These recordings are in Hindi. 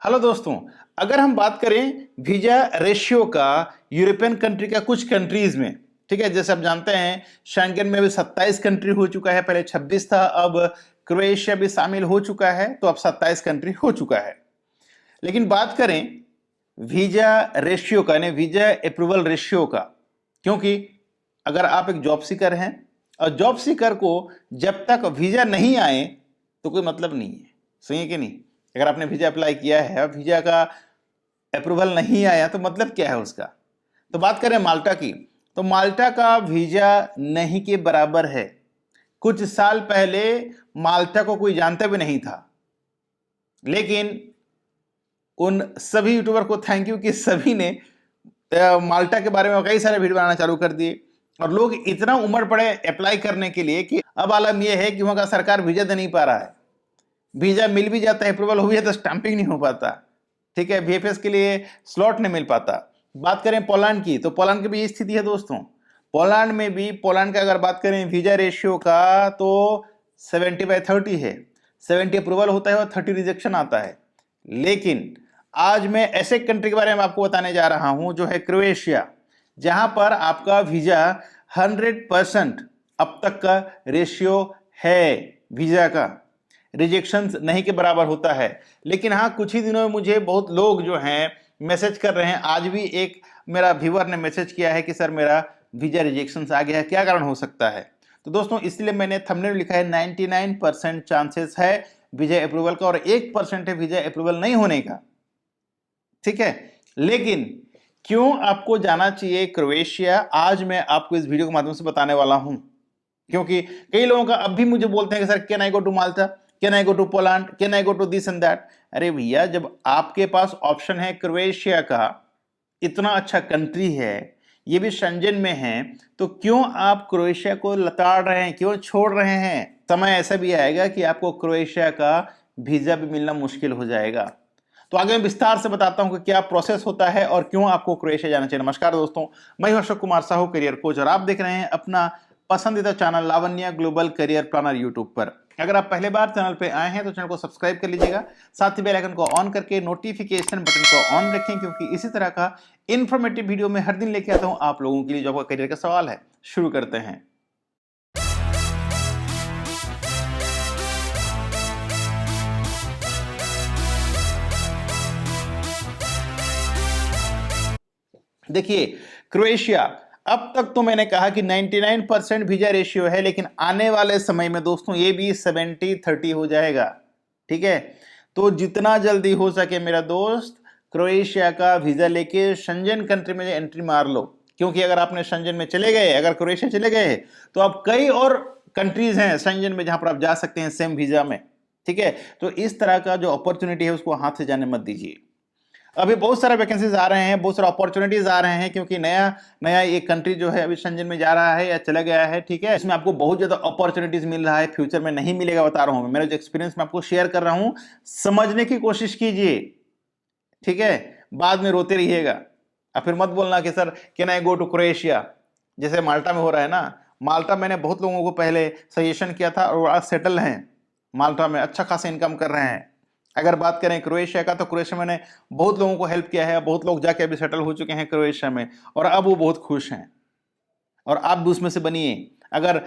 हेलो दोस्तों। अगर हम बात करें वीजा रेशियो का यूरोपियन कंट्री का कुछ कंट्रीज में, ठीक है, जैसे आप जानते हैं शेंगेन में भी 27 कंट्री हो चुका है, पहले 26 था, अब क्रोएशिया भी शामिल हो चुका है, तो अब 27 कंट्री हो चुका है। लेकिन बात करें वीजा रेशियो का, यानी वीजा अप्रूवल रेशियो का, क्योंकि अगर आप एक जॉब सीकर हैं और जॉब सीकर को जब तक वीजा नहीं आए तो कोई मतलब नहीं है, सही है कि नहीं। अगर आपने वीजा अप्लाई किया है और वीजा का अप्रूवल नहीं आया तो मतलब क्या है उसका। तो बात करें माल्टा की, तो माल्टा का वीजा नहीं के बराबर है। कुछ साल पहले माल्टा को कोई जानता भी नहीं था, लेकिन उन सभी यूट्यूबर को थैंक यू कि सभी ने माल्टा के बारे में कई सारे वीडियो बनाना चालू कर दिए और लोग इतना उमड़ पड़े अप्लाई करने के लिए कि अब आलम यह है कि वहां का सरकार वीजा दे नहीं पा रहा है। वीजा मिल भी जाता है, अप्रूवल हो भी जाता है, स्टैंपिंग नहीं हो पाता, ठीक है, वीएफएस के लिए स्लॉट नहीं मिल पाता। बात करें पोलैंड की, तो पोलैंड की भी ये स्थिति है दोस्तों। पोलैंड में भी, पोलैंड का अगर बात करें वीजा रेशियो का, तो 70/30 है। 70 अप्रूवल होता है और 30 रिजेक्शन आता है। लेकिन आज मैं ऐसे कंट्री के बारे में आपको बताने जा रहा हूं जो है क्रोएशिया, जहां पर आपका वीजा 100% अब तक का रेशियो है वीजा का, रिजेक्शन नहीं के बराबर होता है। लेकिन हाँ, कुछ ही दिनों में मुझे बहुत लोग जो हैं मैसेज कर रहे हैं। आज भी एक मेरा व्यूअर ने मैसेज किया है कि सर मेरा वीजा रिजेक्शन आ गया है, क्या कारण हो सकता है। तो दोस्तों इसलिए मैंने थंबनेल में लिखा है 99% चांसेस है वीजा अप्रूवल का और 1% है वीजा अप्रूवल नहीं होने का, ठीक है। लेकिन क्यों आपको जाना चाहिए क्रोएशिया, आज मैं आपको इस वीडियो के माध्यम से बताने वाला हूं। क्योंकि कई लोगों का अब भी मुझे बोलते हैं कि sir can I go to Malta, can I go to Poland, can I go to this and that. अरे भैया, जब आपके पास ऑप्शन है क्रोएशिया का, इतना अच्छा कंट्री है, ये भी शेंजन में है, तो क्यों आप क्रोएशिया को लताड़ रहे हैं, क्यों छोड़ रहे हैं। समय ऐसा भी आएगा कि आपको क्रोएशिया का वीजा भी मिलना मुश्किल हो जाएगा। तो आगे मैं विस्तार से बताता हूं कि क्या प्रोसेस होता है और क्यों आपको क्रोएशिया जाना चाहिए। नमस्कार दोस्तों, मैं हूं अशोक कुमार साहू, करियर कोच, और आप देख रहे हैं अपना पसंदीदा channel Lavanya global career planner YouTube पर। अगर आप पहले बार चैनल पे आए हैं तो चैनल को सब्सक्राइब कर लीजिएगा, साथ ही बेल आइकन को ऑन करके नोटिफिकेशन बटन को ऑन रखें, क्योंकि इसी तरह का इंफॉर्मेटिव वीडियो मैं हर दिन लेके आता हूं आप लोगों के लिए जो आपका करियर का सवाल है। शुरू करते हैं। देखिए क्रोएशिया, अब तक तो मैंने कहा कि 99% वीजा रेशियो है, लेकिन आने वाले समय में दोस्तों ये भी 70/30 हो जाएगा, ठीक है। तो जितना जल्दी हो सके मेरा दोस्त क्रोएशिया का वीजा लेके शेंजन कंट्री में एंट्री मार लो, क्योंकि अगर आपने शेंजन में चले गए, अगर क्रोएशिया चले गए, तो अब कई और कंट्रीज हैं शेंजन में जहां पर आप जा सकते हैं सेम वीजा में, ठीक है। तो इस तरह का जो अपॉर्चुनिटी है उसको हाथ से जाने मत दीजिए। अभी बहुत सारे वैकेंसीज आ रहे हैं, बहुत सारे अपॉर्चुनिटीज आ रहे हैं, क्योंकि नया नया एक कंट्री जो है अभी शेंजन में जा रहा है या चला गया है, ठीक है। इसमें आपको बहुत ज्यादा अपॉर्चुनिटीज मिल रहा है, फ्यूचर में नहीं मिलेगा, बता रहा हूं। मेरा जो एक्सपीरियंस मैं आपको शेयर कर रहा हूं, समझने की कोशिश कीजिए, ठीक है। बाद में रोते रहिएगा और फिर मत बोलना कि sir can I go to Croatia, जैसे माल्टा में हो रहा है ना। माल्टा मैंने बहुत लोगों को पहले सजेशन किया था और आज सेटल हैं माल्टा में, अच्छा खासा इनकम कर रहे हैं। अगर बात करें क्रोएशिया का, तो क्रोएशिया मैंने बहुत लोगों को हेल्प किया है, बहुत लोग जाके अभी सेटल हो चुके हैं क्रोएशिया में और अब वो बहुत खुश हैं, और आप भी उसमें से बनिए। अगर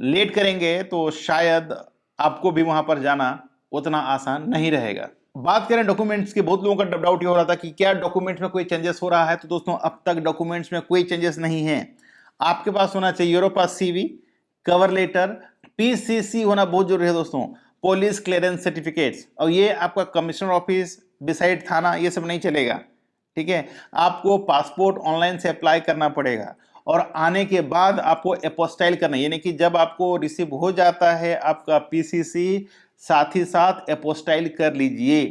लेट करेंगे तो शायद आपको भी वहां पर जाना उतना आसान नहीं रहेगा। बात करें डॉक्यूमेंट्स की, बहुत लोगों का डाउट ये हो रहा था कि क्या डॉक्यूमेंट्स में कोई चेंजेस हो रहा है। तो दोस्तों अब तक डॉक्यूमेंट्स में कोई चेंजेस नहीं है। आपके पास होना चाहिए Europass CV, cover letter, PCC होना बहुत जरूरी है दोस्तों, पुलिस क्लियरेंस सर्टिफिकेट्स, और ये आपका कमिश्नर ऑफिस बिसाइड थाना ये सब नहीं चलेगा, ठीक है। आपको पासपोर्ट ऑनलाइन से अप्लाई करना पड़ेगा और आने के बाद आपको एपोस्टाइल करना, यानी कि जब आपको रिसीव हो जाता है आपका पीसीसी, साथ ही साथ एपोस्टाइल कर लीजिए।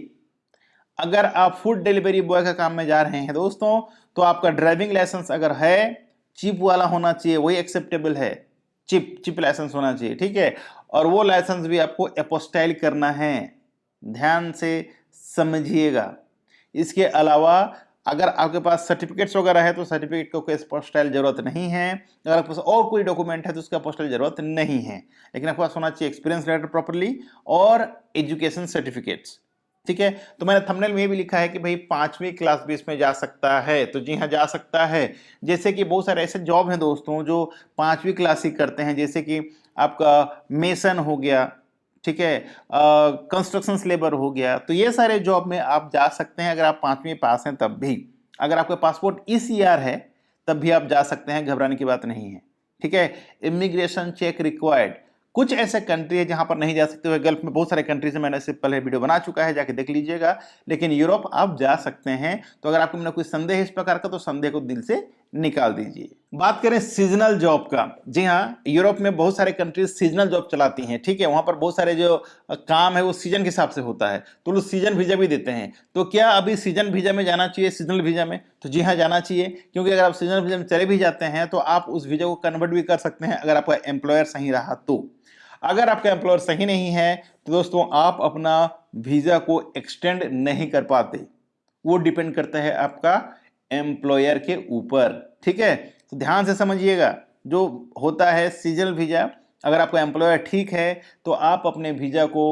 अगर आप फूड डिलीवरी बॉय का काम में जा रहे हैं दोस्तों, तो आपका ड्राइविंग लाइसेंस अगर है, चिप वाला होना चाहिए, वही एक्सेप्टेबल है, चिप लाइसेंस होना चाहिए, ठीक है। और वो लाइसेंस भी आपको एपोस्टाइल करना है, ध्यान से समझिएगा। इसके अलावा अगर आपके पास सर्टिफिकेट्स वगैरह है तो सर्टिफिकेट को कोई एपोस्टाइल जरूरत नहीं है। अगर आपके पास और कोई डॉक्यूमेंट है तो उसका एपोस्टाइल जरूरत नहीं है, लेकिन आपके पास होना चाहिए एक्सपीरियंस लेटर प्रॉपरली और एजुकेशन सर्टिफिकेट्स, ठीक है। तो मैंने थंबनेल में ये भी लिखा है कि भाई 5वीं क्लास भी इसमें जा सकता है, तो जी हाँ जा सकता है। जैसे कि बहुत सारे ऐसे जॉब हैं दोस्तों जो 5वीं क्लास ही करते हैं, जैसे कि आपका मेसन हो गया, ठीक है, कंस्ट्रक्शन लेबर हो गया, तो ये सारे जॉब में आप जा सकते हैं अगर आप 5वीं पास हैं तब भी। अगर आपका पासपोर्ट इस ईयर है तब भी आप जा सकते हैं, घबराने की बात नहीं है, ठीक है। इमिग्रेशन चेक रिक्वायर्ड, कुछ ऐसे कंट्री है जहां पर नहीं जा सकते हुए, गल्फ में बहुत सारे कंट्रीज है, मैंने इससे पहले वीडियो बना चुका है, जाके देख लीजिएगा, लेकिन यूरोप आप जा सकते हैं। तो अगर आपको कोई संदेह है इस प्रकार का तो संदेह को दिल से निकाल दीजिए। बात करें सीजनल जॉब का, जी हाँ, यूरोप में बहुत सारे कंट्रीज सीजनल जॉब चलाती हैं, ठीक है, वहां पर बहुत सारे जो काम है वो सीजन के हिसाब से होता है, तो लोग सीजन वीजा भी देते हैं। तो क्या अभी सीजन वीजा में जाना चाहिए, सीजनल वीजा में? तो जी हाँ जाना चाहिए, क्योंकि अगर आप सीजनल वीजा में चले भी जाते हैं तो आप उस वीजा को कन्वर्ट भी कर सकते हैं अगर आपका एम्प्लॉयर सही रहा तो। अगर आपका एम्प्लॉयर सही नहीं है तो दोस्तों आप अपना वीजा को एक्सटेंड नहीं कर पाते, वो डिपेंड करता है आपका एम्प्लॉयर के ऊपर, ठीक है। तो ध्यान से समझिएगा, जो होता है सीजनल वीजा, अगर आपका एम्प्लॉयर ठीक है तो आप अपने वीजा को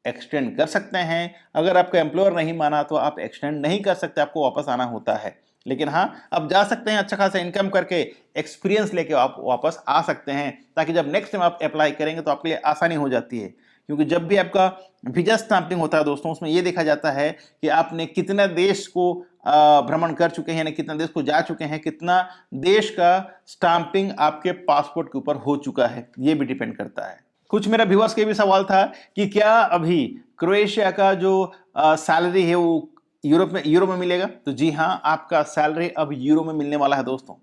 एक्सटेंड कर सकते हैं, अगर आपका एम्प्लॉयर नहीं माना तो आप एक्सटेंड नहीं कर सकते, आपको वापस आना होता है। लेकिन हाँ, आप जा सकते हैं अच्छा खासा इनकम करके, एक्सपीरियंस लेके आप वापस आ सकते हैं, ताकि जब नेक्स्ट टाइम आप अप्लाई करेंगे तो आपके लिए आसानी हो जाती है। क्योंकि जब भी आपका वीजा स्टैंपिंग होता है दोस्तों, उसमें यह देखा जाता है कि आपने कितने देश को भ्रमण कर चुके हैं, यानी कितना देश को जा चुके हैं, कितना देश का स्टैंपिंग आपके पासपोर्ट के ऊपर हो चुका है, ये भी डिपेंड करता है। कुछ मेरा व्यूअर्स के भी सवाल था कि क्या अभी क्रोएशिया का जो सैलरी है वो यूरो में मिलेगा? तो जी हाँ, आपका सैलरी अब यूरो में मिलने वाला है दोस्तों।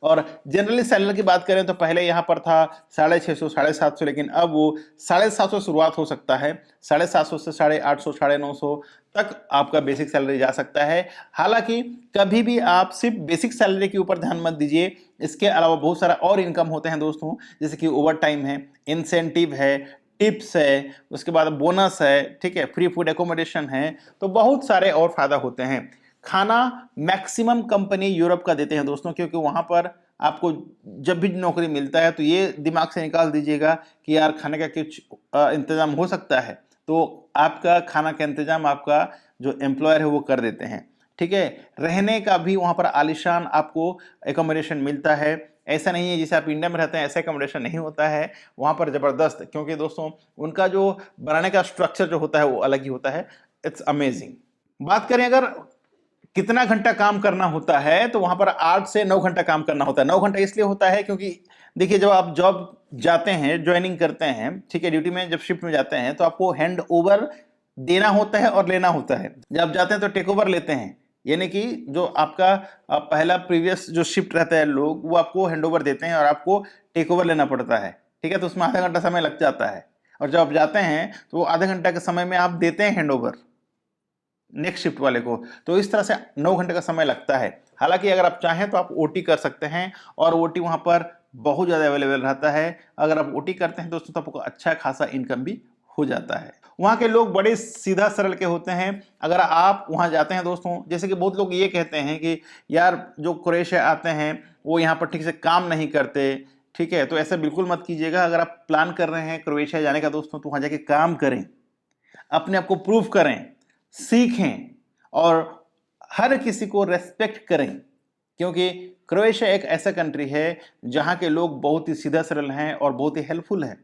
और जनरली सैलरी की बात करें तो पहले यहाँ पर था 650, 750, लेकिन अब वो 750 शुरुआत हो सकता है, 750 से 850, 950 तक आपका बेसिक सैलरी जा सकता है। हालांकि कभी भी आप सिर्फ बेसिक सैलरी के ऊपर ध्यान मत दीजिए, इसके अलावा बहुत सारा और इनकम होते हैं दोस्तों, जैसे कि ओवर टाइम है, इंसेंटिव है, टिप्स है, उसके बाद बोनस है, ठीक है, फ्री फूड एकोमोडेशन है, तो बहुत सारे और फायदा होते हैं। खाना मैक्सिमम कंपनी यूरोप का देते हैं दोस्तों, क्योंकि वहां पर आपको जब भी नौकरी मिलता है तो ये दिमाग से निकाल दीजिएगा कि यार खाने का कुछ इंतजाम हो सकता है, तो आपका खाना का इंतजाम आपका जो एम्प्लॉयर है वो कर देते हैं, ठीक है। रहने का भी वहां पर आलिशान आपको एकोमोडेशन मिलता है, ऐसा नहीं है जैसे आप इंडिया में रहते हैं ऐसा एकोमोडेशन नहीं होता है वहां पर, जबरदस्त, क्योंकि दोस्तों उनका जो बनाने का स्ट्रक्चर जो होता है वो अलग ही होता है। It's amazing. बात करें अगर कितना घंटा काम करना होता है, तो वहां पर 8 से 9 घंटा काम करना होता है। 9 घंटा इसलिए होता है क्योंकि देखिए, जब आप जॉब जाते हैं, ज्वाइनिंग करते हैं, ठीक है, ड्यूटी में जब शिफ्ट में जाते हैं तो आपको हैंड ओवर देना होता है और लेना होता है। जब आप जाते हैं तो टेक ओवर लेते हैं, यानी कि जो आपका पहला प्रीवियस जो शिफ्ट रहता है लोग, वो आपको हैंड ओवर देते हैं और आपको टेक ओवर लेना पड़ता है, ठीक है। तो उसमें आधा घंटा समय लग जाता है, और जब आप जाते हैं तो वो आधे घंटा के समय में आप देते हैं हैंड ओवर नेक्स्ट शिफ्ट वाले को, तो इस तरह से 9 घंटे का समय लगता है। हालांकि अगर आप चाहें तो आप ओटी कर सकते हैं, और ओटी वहां पर बहुत ज़्यादा अवेलेबल रहता है। अगर आप ओटी करते हैं दोस्तों तो आपको अच्छा खासा इनकम भी हो जाता है। वहाँ के लोग बड़े सीधा सरल के होते हैं। अगर आप वहाँ जाते हैं दोस्तों, जैसे कि बहुत लोग ये कहते हैं कि यार जो क्रोएशिया आते हैं वो यहाँ पर ठीक से काम नहीं करते, ठीक है, तो ऐसा बिल्कुल मत कीजिएगा। अगर आप प्लान कर रहे हैं क्रोएशिया जाने का दोस्तों, तो वहाँ जाके काम करें, अपने आप को प्रूव करें, सीखें, और हर किसी को रेस्पेक्ट करें, क्योंकि क्रोएशिया एक ऐसा कंट्री है जहां के लोग बहुत ही सीधा सरल हैं और बहुत ही हेल्पफुल हैं।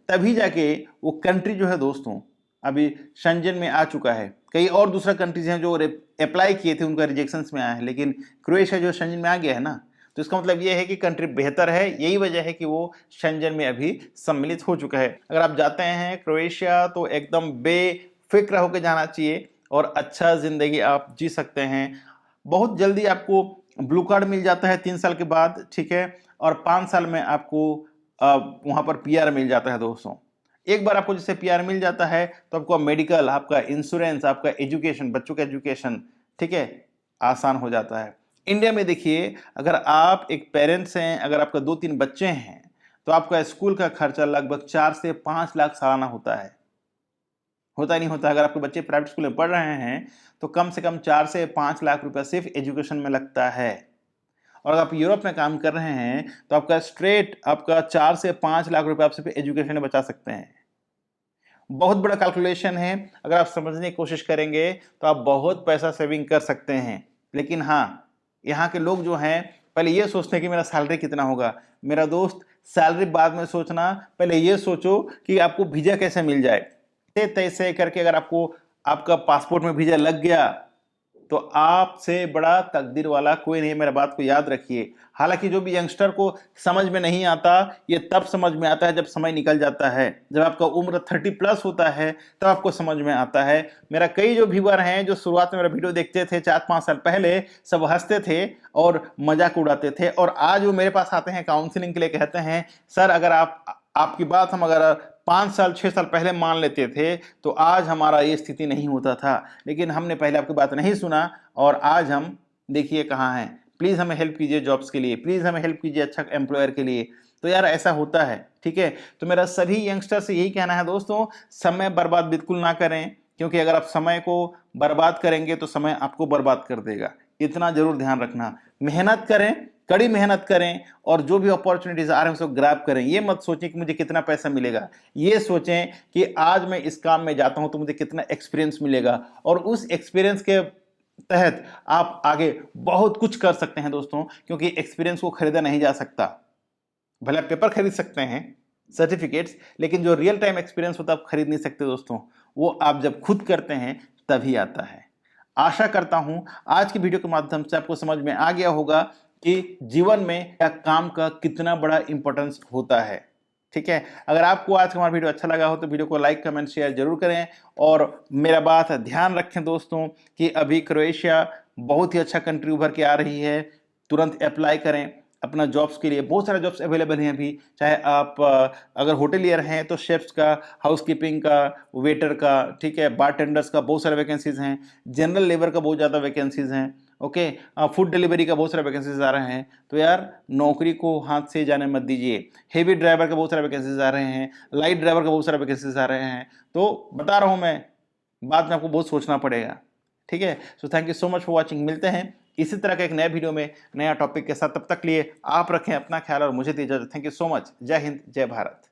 तभी जाके वो कंट्री जो है दोस्तों अभी शेंजन में आ चुका है। कई और दूसरा कंट्रीज हैं जो अप्लाई किए थे, उनका रिजेक्शंस में आया है, लेकिन क्रोएशिया जो शेंजन में आ गया है ना, तो इसका मतलब ये है कि कंट्री बेहतर है। यही वजह है कि वो शेंजन में अभी सम्मिलित हो चुका है। अगर आप जाते हैं क्रोएशिया तो एकदम बेफिक्र होकर जाना चाहिए, और अच्छा जिंदगी आप जी सकते हैं। बहुत जल्दी आपको ब्लू कार्ड मिल जाता है 3 साल के बाद, ठीक है, और 5 साल में आपको वहां पर पीआर मिल जाता है दोस्तों। एक बार आपको जैसे पीआर मिल जाता है तो आपको मेडिकल, आपका इंश्योरेंस, आपका एजुकेशन, बच्चों का एजुकेशन, ठीक है, आसान हो जाता है। इंडिया में देखिए, अगर आप एक पेरेंट्स हैं, अगर आपका 2-3 बच्चे हैं, तो आपका स्कूल का खर्चा लगभग 4 से 5 लाख सालाना होता है। होता ही नहीं होता। अगर आपके बच्चे प्राइवेट स्कूल में पढ़ रहे हैं तो कम से कम 4 से 5 लाख रुपया सिर्फ एजुकेशन में लगता है। और अगर आप यूरोप में काम कर रहे हैं तो आपका स्ट्रेट आपका 4 से 5 लाख रुपया आप सिर्फ एजुकेशन में बचा सकते हैं। बहुत बड़ा कैलकुलेशन है। अगर आप समझने की कोशिश करेंगे तो आप बहुत पैसा सेविंग कर सकते हैं। लेकिन हाँ, यहाँ के लोग जो हैं पहले ये सोचते हैं कि मेरा सैलरी कितना होगा। मेरा दोस्त, सैलरी बाद में सोचना, पहले ये सोचो कि आपको वीजा कैसे मिल जाए। तैसे करके अगर आपको आपका पासपोर्ट में वीजा लग गया तो आपसे बड़ा तकदीर वाला कोई नहीं, मेरा बात को याद रखिए। हालांकि जो भी यंगस्टर को समझ में नहीं आता, ये तब समझ में आता है जब समय निकल जाता है। जब आपका उम्र 30+ होता है तब आपको समझ में आता है। मेरा कई जो व्यूअर हैं जो शुरुआत में मेरा वीडियो देखते थे 4-5 साल पहले, सब हंसते थे और मजाक उड़ाते थे, और आज वो मेरे पास आते हैं काउंसलिंग के लिए, कहते हैं सर अगर आपकी बात हम अगर 5 साल 6 साल पहले मान लेते थे तो आज हमारा ये स्थिति नहीं होता था, लेकिन हमने पहले आपकी बात नहीं सुना और आज हम देखिए कहाँ हैं। प्लीज़ हमें हेल्प कीजिए जॉब्स के लिए, प्लीज़ हमें हेल्प कीजिए अच्छा एम्प्लॉयर के लिए। तो यार ऐसा होता है, ठीक है। तो मेरा सभी यंगस्टर से यही कहना है दोस्तों, समय बर्बाद बिल्कुल ना करें, क्योंकि अगर आप समय को बर्बाद करेंगे तो समय आपको बर्बाद कर देगा। इतना जरूर ध्यान रखना। मेहनत करें, कड़ी मेहनत करें, और जो भी अपॉर्चुनिटीज आ रहे हैं उसको ग्रैब करें। ये मत सोचें कि मुझे कितना पैसा मिलेगा, ये सोचें कि आज मैं इस काम में जाता हूं तो मुझे कितना एक्सपीरियंस मिलेगा, और उस एक्सपीरियंस के तहत आप आगे बहुत कुछ कर सकते हैं दोस्तों। क्योंकि एक्सपीरियंस को खरीदा नहीं जा सकता। भले आप पेपर खरीद सकते हैं, सर्टिफिकेट्स, लेकिन जो रियल टाइम एक्सपीरियंस होता है आप खरीद नहीं सकते दोस्तों। वो आप जब खुद करते हैं तभी आता है। आशा करता हूं आज की वीडियो के माध्यम से आपको समझ में आ गया होगा कि जीवन में क्या काम का कितना बड़ा इंपॉर्टेंस होता है, ठीक है। अगर आपको आज का हमारा वीडियो अच्छा लगा हो तो वीडियो को लाइक कमेंट शेयर जरूर करें। और मेरा बात ध्यान रखें दोस्तों कि अभी क्रोएशिया बहुत ही अच्छा कंट्री उभर के आ रही है। तुरंत अप्लाई करें अपना जॉब्स के लिए, बहुत सारे जॉब्स अवेलेबल हैं अभी। चाहे आप अगर होटलियर हैं तो शेफ्स का, हाउसकीपिंग का, वेटर का, ठीक है, बारटेंडर्स का बहुत सारे वैकेंसीज हैं। जनरल लेबर का बहुत ज़्यादा वैकेंसीज हैं, ओके। फूड डिलीवरी का बहुत सारे वैकेंसीज आ रहे हैं। तो यार नौकरी को हाथ से जाने मत दीजिए। हेवी ड्राइवर का बहुत सारे वैकेंसीज आ रहे हैं, लाइट ड्राइवर का बहुत सारे वैकेंसीज आ रहे हैं। तो बता रहा हूँ मैं, बाद में आपको बहुत सोचना पड़ेगा, ठीक है। So thank you so much for watching. मिलते हैं इसी तरह का एक नया वीडियो में नया टॉपिक के साथ। तब तक लिए आप रखें अपना ख्याल और मुझे दीजिए इजाजत। Thank you so much. जय हिंद, जय भारत।